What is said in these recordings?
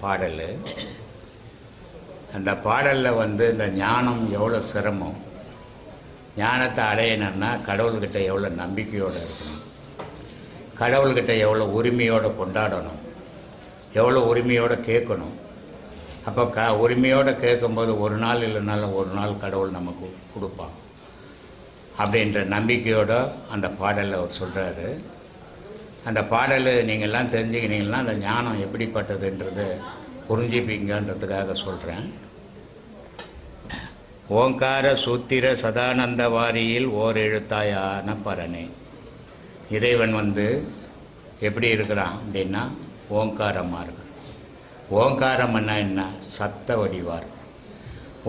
பாடல். அந்த பாடலில் இந்த ஞானம் எவ்வளோ சிரமம், ஞானத்தை அடையணும்னா கடவுள்கிட்ட எவ்வளோ நம்பிக்கையோடு இருக்கணும், கடவுள்கிட்ட எவ்வளோ உரிமையோடு கொண்டாடணும், எவ்வளோ உரிமையோடு கேட்கணும். அப்போ உரிமையோடு கேட்கும்போது ஒரு நாள் இல்லைனாலும் ஒரு நாள் கடவுள் நமக்கு கொடுப்பான் அப்படின்ற நம்பிக்கையோடு அந்த பாடலில் அவர் சொல்கிறாரு. அந்த பாடல் நீங்கள்லாம் தெரிஞ்சுக்கினீங்கன்னா அந்த ஞானம் எப்படிப்பட்டதுன்றது புரிஞ்சுப்பீங்கன்றதுக்காக சொல்கிறேன். ஓங்கார சூத்திர சதானந்த வாரியில் ஓர் எழுத்தாயான பரனே. இறைவன் எப்படி இருக்கிறான் அப்படின்னா ஓங்காரமாக இருக்கிறான். ஓங்காரம்னா என்ன? சப்த வடிவார்.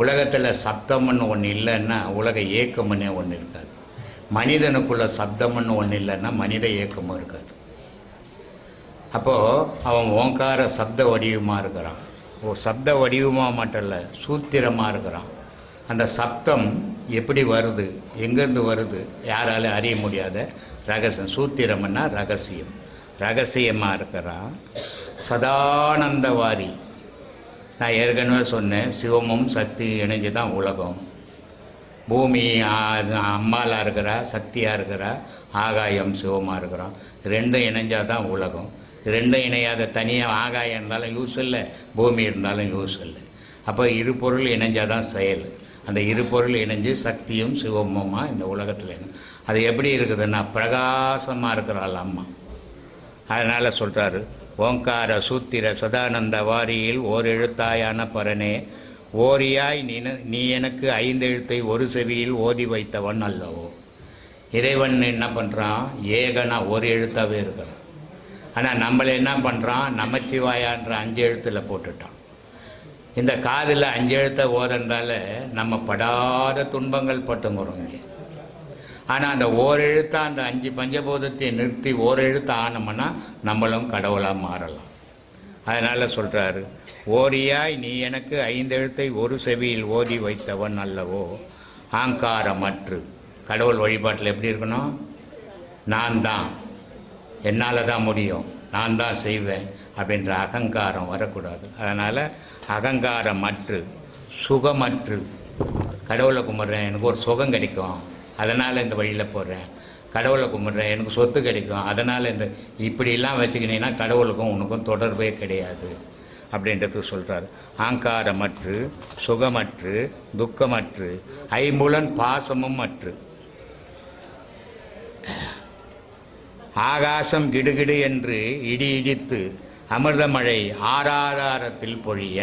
உலகத்தில் சப்தம்னு ஒன்று இல்லைன்னா உலக இயக்கம்னே ஒன்று இருக்காது. மனிதனுக்குள்ள சப்தம்னு ஒன்று இல்லைன்னா மனித இயக்கமும் இருக்காது. அப்போது அவன் ஓங்கார சப்த வடிவமாக இருக்கிறான். சப்த வடிவமாக மட்டும் இல்லை, சூத்திரமாக இருக்கிறான். அந்த சப்தம் எப்படி வருது, எங்கேருந்து வருது, யாராலும் அறிய முடியாத ரகசியம். சூத்திரம்னா ரகசியம், ரகசியமாக இருக்கிறான். சதானந்தவாரி. நான் ஏற்கனவே சொன்னேன், சிவமும் சக்தி இணைஞ்சு தான் உலகம். பூமி அம்மாலாக இருக்கிறா, சக்தியாக இருக்கிறா, ஆகாயம் சிவமாக இருக்கிறோம். ரெண்டும் இணைஞ்சால் தான் உலகம். ரெண்டும் இணையாத தனியாக ஆகாயம் இருந்தாலும் யூஸ் இல்லை, பூமி இருந்தாலும் யூஸ் இல்லை. அப்போ இரு பொருள் இணைஞ்சால் தான் செயல். அந்த இரு பொருள் இணைஞ்சு சக்தியும் சிவமுமா இந்த உலகத்தில். அது எப்படி இருக்குதுன்னா பிரகாசமாக இருக்கிறாள் அம்மா. அதனால் சொல்கிறாரு, ஓங்கார சூத்திர சதானந்த வாரியில் ஓர் எழுத்தாயான பரனே, ஓரியாய் நீ எனக்கு 5 எழுத்தை ஒரு செவியில் ஓதி வைத்தவன் அல்லவோ. இறைவன் என்ன பண்ணுறான்? ஏகனா ஒரு எழுத்தாகவே இருக்கிறான். ஆனால் நம்மளை என்ன பண்ணுறான்? நமச்சிவாயான்ற 5 எழுத்தில் போட்டுட்டான். இந்த காதில் 5 எழுத்தை ஓதுறதால நம்ம படாத துன்பங்கள் பட்டுங்கிறோம் இங்கே. ஆனால் அந்த ஓர் எழுத்தாக அந்த 5 பஞ்சபூதத்தை நிறுத்தி ஓர் எழுத்து ஆனோம்னா நம்மளும் கடவுளாக மாறலாம். அதனால் சொல்கிறாரு, ஓரியாய் நீ எனக்கு 5 எழுத்தை ஒரு செவியில் ஓதி வைத்தவன் அல்லவோ. ஆங்காரமற்று. கடவுள் வழிபாட்டில் எப்படி இருக்கணும்? நான் தான், என்னால் தான் முடியும், நான் தான் செய்வேன் அப்படின்ற அகங்காரம் வரக்கூடாது. அதனால் அகங்காரமற்று, சுகமற்று. கடவுளை கும்பிட்றேன், எனக்கு ஒரு சுகம் கிடைக்கும், அதனால் இந்த வழியில் போடுறேன். கடவுளை கும்பிட்றேன், எனக்கு சொத்து கிடைக்கும், அதனால் இப்படிலாம் வச்சுக்கினீங்கன்னா கடவுளுக்கும் உனக்கும் தொடர்பே கிடையாது அப்படின்றது சொல்கிறார். ஆங்காரமற்று, சுகமற்று, துக்கமற்று, ஐம்புலன் பாசமும் அற்று. ஆகாசம் கிடுகிடு என்று இடி இடித்து அமிர்தமழை ஆராதாரத்தில் பொழிய.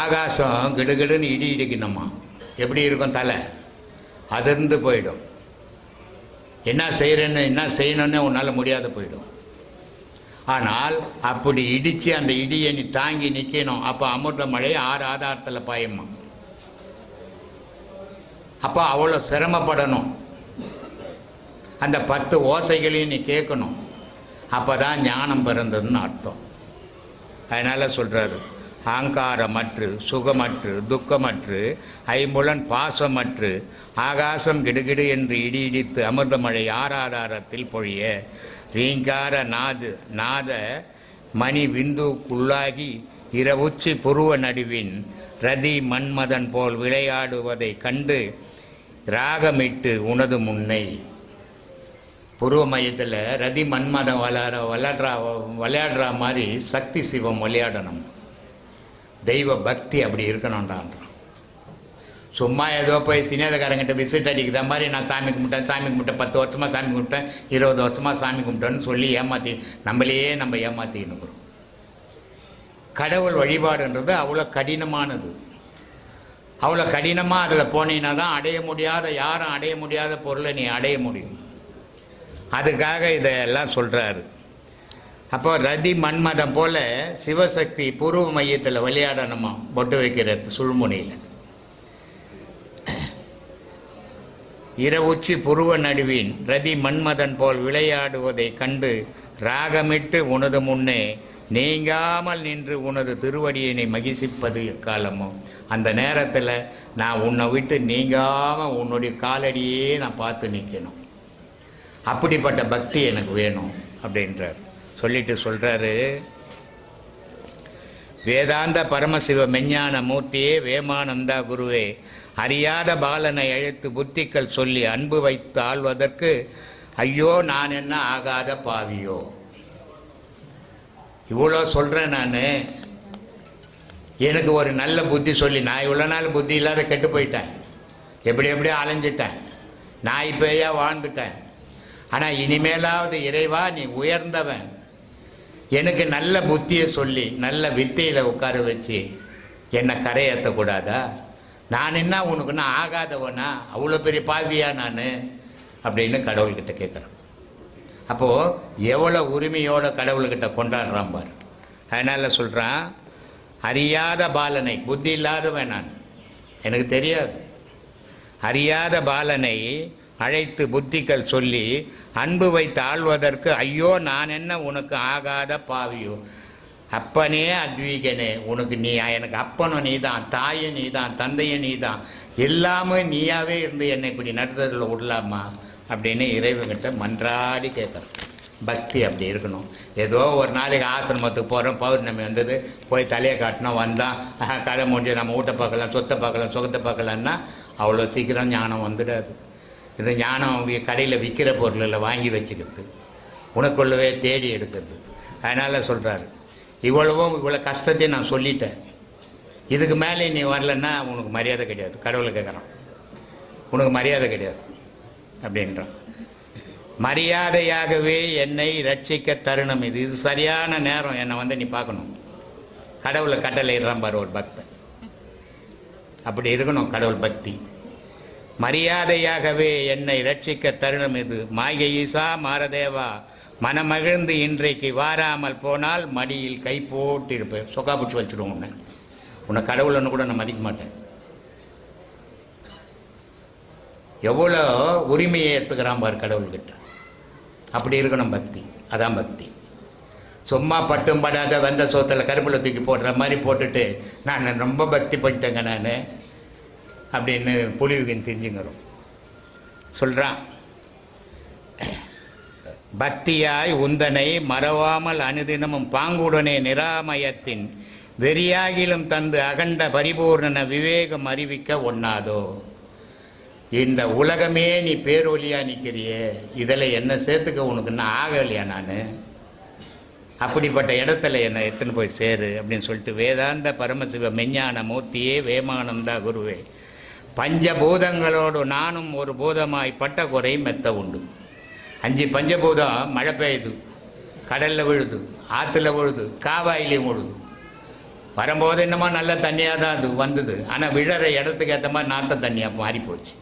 ஆகாசம் கிடுகிடுன்னு இடி இடிக்கணுமா? எப்படி இருக்கும்? தலை அதிர்ந்து போயிடும். என்ன செய்யணும்னு உன்னால் முடியாத போயிடும். ஆனால் அப்படி இடித்து அந்த இடியை நீ தாங்கி நிற்கணும். அப்போ அமிர்த மழை 6 ஆதாரத்தில் பாயுமா. அப்போ அவ்வளோ சிரமப்படணும். அந்த 10 ஓசைகளையும் நீ கேட்கணும். அப்போ தான் ஞானம் பிறந்ததுன்னு அர்த்தம். அதனால் சொல்கிறாரு, ஆங்காரமற்று, சுகமற்று, துக்கமற்று, ஐம்புலன் பாசமற்று, ஆகாசம் கிடுகிடு என்று இடி இடித்து அமிர்தமழை ஆராதாரத்தில் பொழிய. ரீங்கார நாத மணி விந்துக்குள்ளாகி இரவுச்சி புருவ நடுவின் ரதி மன்மதன் போல் விளையாடுவதை கண்டு ராகமிட்டு உனது முன்னை. புருவ மையத்தில் ரதி மன்மதன் விளையாடுற மாதிரி சக்தி சிவம் விளையாடணும். தெய்வ பக்தி அப்படி இருக்கணும்டான்றான். சும்மா ஏதோ போய் சினிமாக்காரங்கிட்ட விசிட் அடிக்கிற மாதிரி நான் சாமி கும்பிட்டேன் 10 வருஷமாக சாமி கும்பிட்டேன், 20 வருஷமாக சாமி கும்பிட்டேன்னு சொல்லி நம்ம ஏமாற்றின்னு இருக்கிறோம். கடவுள் வழிபாடுன்றது அவ்வளோ கடினமானது. அவ்வளோ கடினமாக அதில் போனீங்கன்னா தான் அடைய முடியாத, யாரும் அடைய முடியாத பொருளை நீ அடைய முடியும். அதுக்காக இதெல்லாம் சொல்கிறாரு. அப்போ ரதி மன்மதம் போல் சிவசக்தி பூர்வ மையத்தில் விளையாடணுமா, பொட்டு வைக்கிற சுழ்முனையில். இரவுச்சி புருவ நடுவின் ரதி மன்மதன் போல் விளையாடுவதை கண்டு ராகமிட்டு உனது முன்னே நீங்காமல் நின்று உனது திருவடியினை மகிழ்ச்சிப்பது எக்காலமும். அந்த நேரத்தில் நான் உன்னை விட்டு நீங்காமல் உன்னுடைய காலடியே நான் பார்த்து நிற்கணும். அப்படிப்பட்ட பக்தி எனக்கு வேணும் அப்படின்றார். சொல்லிட்டு சொல்கிறாரு, வேதாந்த பரமசிவ மெஞ்ஞான மூர்த்தியே வேமானந்தா குருவே, அறியாத பாலனை அழைத்து புத்திகள் சொல்லி அன்பு வைத்து ஆள்வதற்கு ஐயோ நான் என்ன ஆகாத பாவியோ. இவ்வளோ சொல்கிறேன் நான். எனக்கு ஒரு நல்ல புத்தி சொல்லி, நான் இவ்வளோ நாள் புத்தி இல்லாத கெட்டு போயிட்டேன், எப்படியோ அலைஞ்சிட்டேன், நான் இப்போயா வாழ்ந்துட்டேன். ஆனால் இனிமேலாவது இறைவா நீ உயர்ந்தவன், எனக்கு நல்ல புத்தியை சொல்லி நல்ல வித்தையில் உட்கார வச்சு என்னை கரையேற்றக்கூடாதா? நான் என்ன உனக்குன்னா ஆகாதவனா, அவ்வளோ பெரிய பாவியா நான் அப்படின்னு கடவுள்கிட்ட கேட்குறேன். அப்போது எவ்வளோ உரிமையோட கடவுள்கிட்ட கொண்டாடுறான் பார். அதனால் சொல்கிறான், அறியாத பாலனை, புத்தி இல்லாதவன் நான், எனக்கு தெரியாது, அறியாத பாலனை அழைத்து புத்திகள் சொல்லி அன்பு வைத்து ஆள்வதற்கு ஐயோ நான் என்ன உனக்கு ஆகாத பாவியோ. அப்பனே அத்வீகனே, உனக்கு நீ எனக்கு அப்பனும் நீ தான், தாயும் நீ தான், தந்தையும் நீ தான், எல்லாமே நீயாவே இருந்து என்னை இப்படி நடத்துறதுல விடலாமா அப்படின்னு இறைவன்கிட்ட மன்றாடி கேட்குறேன். பக்தி அப்படி இருக்கணும். ஏதோ ஒரு நாளைக்கு ஆசிரமத்துக்கு போகிறோம், பௌர்ணமி வந்தது, போய் தலையை காட்டினோம், வந்தான், கதை முடிஞ்சு நம்ம வீட்டை பார்க்கலாம், சொத்தை பார்க்கலாம், சுகத்தை பார்க்கலான்னா அவ்வளோ சீக்கிரம் ஞானம் வந்துடாது. இது ஞானம் கடையில் விற்கிற பொருளில் வாங்கி வச்சுக்கிறது, உனக்குள்ளவே தேடி எடுக்கிறது. அதனால் சொல்கிறாரு, இவ்வளோ கஷ்டத்தையும் நான் சொல்லிட்டேன், இதுக்கு மேலே நீ வரலன்னா உனக்கு மரியாதை கிடையாது. கடவுளை கேட்குறான், உனக்கு மரியாதை கிடையாது அப்படின்றான். மரியாதையாகவே என்னை ரட்சிக்க தருணம் இது, இது சரியான நேரம் என்னை நீ பார்க்கணும். கடவுளை கட்டளையிடுறான் பாரு ஒரு பக்தன். அப்படி இருக்கணும் கடவுள் பக்தி. மரியாதையாகவே என்னை ரட்சிக்க தருணம் இது, மாய்கை ஈசா மாரதேவா, மனமகிழ்ந்து இன்றைக்கு வாராமல் போனால் மடியில் கை போட்டு இருப்பேன், சொக்கா பிடிச்சி வச்சுடுவோம் உன்னை கடவுள்னு கூட நான் மதிக்க மாட்டேன். எவ்வளோ உரிமையை எடுத்துக்கிறான் பார் கடவுள்கிட்ட. அப்படி இருக்கணும் பக்தி, அதான் பக்தி. சும்மா பட்டும் படாத வெந்த சோத்தில் கருப்பில் தூக்கி போடுற மாதிரி போட்டுட்டு நான் ரொம்ப பக்தி பண்ணிட்டேங்க நான் அப்படின்னு புலிவுகின்னு தெரிஞ்சுங்கிறோம். சொல்கிறான், பக்தியாய் உந்தனை மறவாமல் அனுதினமும் பாங்குடனே நிராமயத்தின் வெறியாகிலும் தந்து அகண்ட பரிபூர்ணன விவேகம் அறிவிக்க ஒண்ணாதோ. இந்த உலகமே நீ பேரொலியா நிற்கிறியே, இதில் என்ன சேர்த்துக்க உனக்கு என்ன ஆகலையா? நான் அப்படிப்பட்ட இடத்துல என்னை எத்தனை போய் சேரு அப்படின்னு சொல்லிட்டு வேதாந்த பரமசிவ மெஞ்ஞான மூர்த்தியே வேமானந்தா குருவே, பஞ்சபூதங்களோடு நானும் ஒரு பூதமாய் பட்ட குறை மெத்த உண்டு. 5 பஞ்சபூதம் மழை பெய்யுது, கடலில் விழுது, ஆற்றுல விழுது, காவாயிலையும் விழுது. வரும்போது என்னமோ நல்ல தண்ணியாக தான் அது வந்தது, ஆனால் விழற இடத்துக்கு ஏற்ற மாதிரி நாற்ற தண்ணியாக மாறி போச்சு.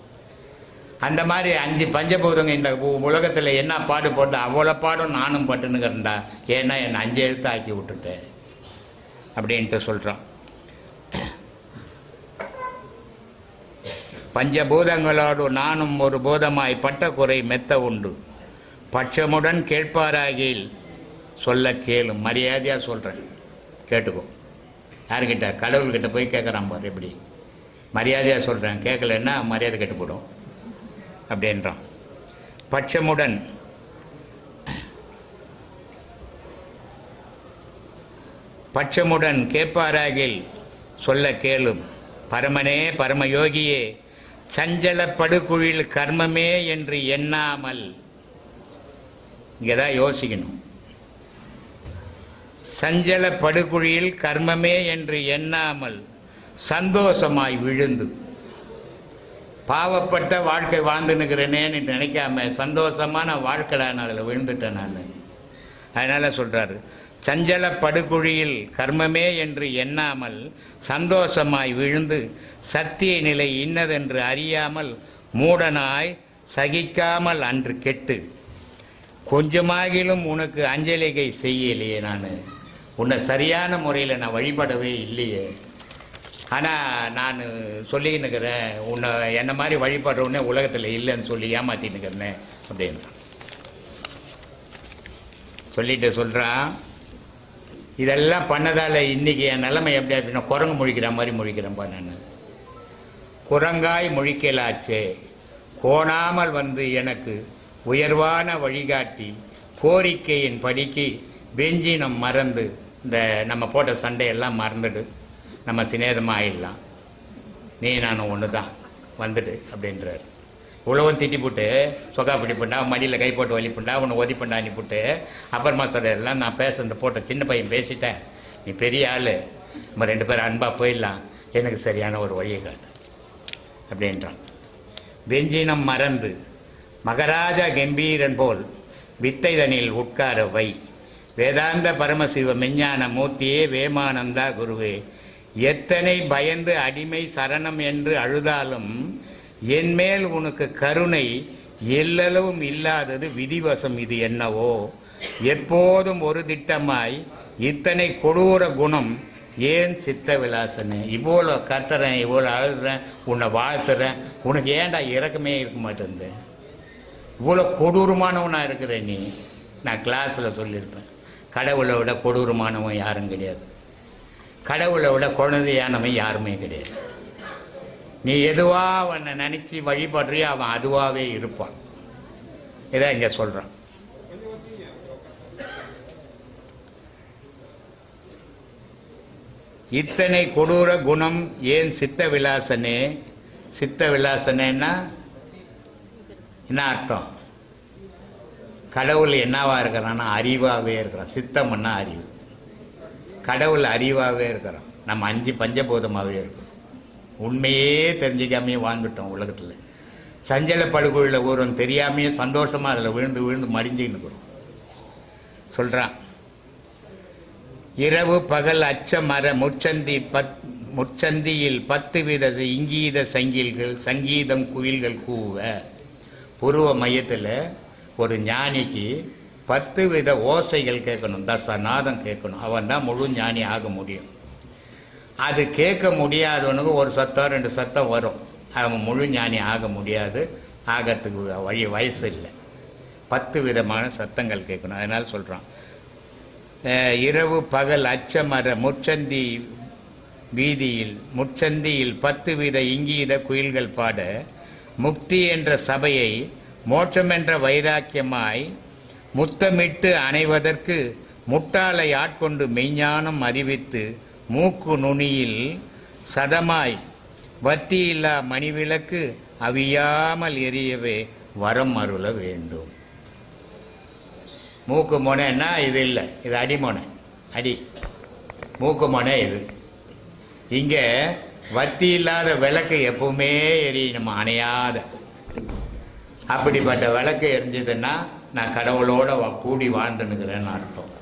அந்த மாதிரி 5 பஞ்சபூதங்க இந்த உலகத்தில் என்ன பாடு போட்டு அவ்வளோ பாடும் நானும் பட்டுனுக்கிறேன்டா, ஏன்னா என்னை 5 எழுத்து ஆக்கி விட்டுட்டேன் அப்படின்ட்டு சொல்கிறான். பஞ்சபூதங்களோடு நானும் ஒரு பூதமாய் பட்ட குறை மெத்த உண்டு, பட்சமுடன் கேட்பாராகில் சொல்ல கேளும். மரியாதையாக சொல்கிறேன், கேட்டுக்கோ. யாருக்கிட்ட? கடவுள்கிட்ட போய் கேட்குறான் பாரு. எப்படி மரியாதையாக சொல்கிறேன், கேட்கலன்னா மரியாதை கெட்டு போடும் அப்படின்றான். பட்சமுடன் பட்சமுடன் கேட்பாராகில் சொல்ல கேளும். பரமனே பரமயோகியே, சஞ்சல படுகுழில் கர்மமே என்று எண்ணாமல், இங்கே தான் யோசிக்கணும், சஞ்சல படுகுழியில் கர்மமே என்று எண்ணாமல் சந்தோஷமாய் விழுந்து, பாவப்பட்ட வாழ்க்கை வாழ்ந்துன்னுக்கிறேனேன்னு நினைக்காம சந்தோஷமான வாழ்க்கை நான் அதில் விழுந்துட்டேன் நான். அதனால் சொல்கிறாரு, சஞ்சல படுகுழியில் கர்மமே என்று எண்ணாமல் சந்தோஷமாய் விழுந்து சத்திய நிலை இன்னதென்று அறியாமல் மூடனாய் சகிக்காமல் அன்று கெட்டு கொஞ்சமாகிலும் உனக்கு அஞ்சலிகை செய்யலையே. நான் உன்னை சரியான முறையில் நான் வழிபடவே இல்லையே. ஆனால் நான் சொல்லின்னுக்கிறேன், உன்னை என்ன மாதிரி வழிபடுறவுன்னே உலகத்தில் இல்லைன்னு சொல்லி ஏமாற்றின்னுக்கிறேன் அப்படின்னு சொல்லிட்டு சொல்கிறான். இதெல்லாம் பண்ணதால் இன்றைக்கி என் நிலைமை எப்படி அப்படின்னா குரங்கு முழிக்கிற மாதிரி முழிக்கிறேன்ப்பா நான். குரங்காய் முழிக்கலாச்சே, கோணாமல் வந்து எனக்கு உயர்வான வழிகாட்டி கோரிக்கையின் படிக்கு வெஞ்சினம் மறந்து இந்த நம்ம போட்ட சண்டையெல்லாம் மறந்துடு, நம்ம சிநேகமாக ஆயிடலாம், நீ நான் ஒன்று தான் வந்துடு அப்படின்றார். உழவன் திட்டி போட்டு சொக்கா பிடிப்புண்டா, மடியில் கை போட்டு வலிப்புண்டா, உன்னை ஒதிப்புண்டா அனுப்பிவிட்டு அப்புறமா சொல்ல நான் இந்த போட்ட சின்ன பையன் பேசிட்டேன், நீ பெரிய ஆள், நம்ம 2 பேரும் அன்பாக போயிடலாம், எனக்கு சரியான ஒரு வழியை காட்டு அப்படின்றான். வெஞ்சினம் மறந்து மகராஜா கம்பீரன் போல் வித்தைதனில் உட்கார வை, வேதாந்த பரமசிவ மெஞ்ஞான மூர்த்தியே வேமானந்தா குருவே, எத்தனை பயந்து அடிமை சரணம் என்று அழுதாலும் என்மேல் உனக்கு கருணை எல்லளவும் இல்லாதது விதிவசம் இது என்னவோ, எப்போதும் ஒரு திட்டமாய் இத்தனை கொடூர குணம் ஏன் சித்த விலாசனே, இவ்வளோ கத்துறேன், இவ்வளோ அழுதுறேன், உன்னை வாழ்த்துறேன், உனக்கு ஏன்டா இறக்கமே இருக்க மாட்டேங்குது, இவ்வளோ கொடூரமானவனாக இருக்கிறேன் நீ. நான் கிளாஸில் சொல்லியிருப்பேன், கடவுளை விட கொடூரமானவன் யாரும் கிடையாது, கடவுளை விட குழந்தையானவன் யாருமே கிடையாது. நீ எதுவா அவனை நினச்சி வழிபடுறியோ அவன் அதுவாகவே இருப்பான். இதான் இங்கே சொல்கிறான். இத்தனை கொடூர குணம் ஏன் சித்த விலாசனே, சித்த விலாசனேன்னா என்ன அர்த்தம்? கடவுள் என்னவா இருக்கிறான்னா அறிவாகவே இருக்கிறான். சித்தம்னா அறிவு, கடவுள் அறிவாகவே இருக்கிறான். நம்ம 5 பஞ்சபூதமாகவே இருக்கிறோம். உண்மையே தெரிஞ்சிக்காமையே வாழ்ந்துட்டோம் உலகத்தில். சஞ்சல படுகொழில் ஒருவன் தெரியாமையே சந்தோஷமாக அதில் விழுந்து விழுந்து மடிஞ்சுன்னு இருக்கிறோம். சொல்கிறான், இரவு பகல் அச்ச மர முச்சந்தியில் 10 வித இங்கீத சங்கீதம் குயில்கள் கூவ. புருவ மையத்தில் ஒரு ஞானிக்கு 10 வித ஓசைகள் கேட்கணும், தசநாதம் கேட்கணும், அவன் தான் முழு ஞானி ஆக முடியும். அது கேட்க முடியாதவனுக்கு ஒரு சத்தம் 2 சத்தம் வரும், அவன் முழு ஞானி ஆக முடியாது, ஆகிறதுக்கு வயசு இல்லை. 10 விதமான சத்தங்கள் கேட்கணும். அதனால் சொல்கிறான், இரவு பகல் அச்சமர முச்சந்தியில் 10 வித இங்கீத குயில்கள் பாட, முக்தி என்ற சபையை மோட்சம் என்ற வைராக்கியமாய் முத்தமிட்டு அணைவதற்கு முட்டாளை ஆட்கொண்டு மெய்ஞானம் அறிவித்து மூக்கு நுனியில் சதமாய் வத்தியில்லா மணிவிளக்கு அவியாமல் எரியவே வரம் அருள வேண்டும். மூக்கு மொனைன்னா இது இல்லை, இது அடிமொனை, அடி மூக்கு மொனை இது. இங்கே வத்தி இல்லாத விளக்கு எப்பவுமே எரியணும், அணையாத. அப்படிப்பட்ட விளக்கு எரிஞ்சதுன்னா நான் கடவுளோட கூடி வாழ்ந்துனுக்கிறேன்னு அர்த்தம்.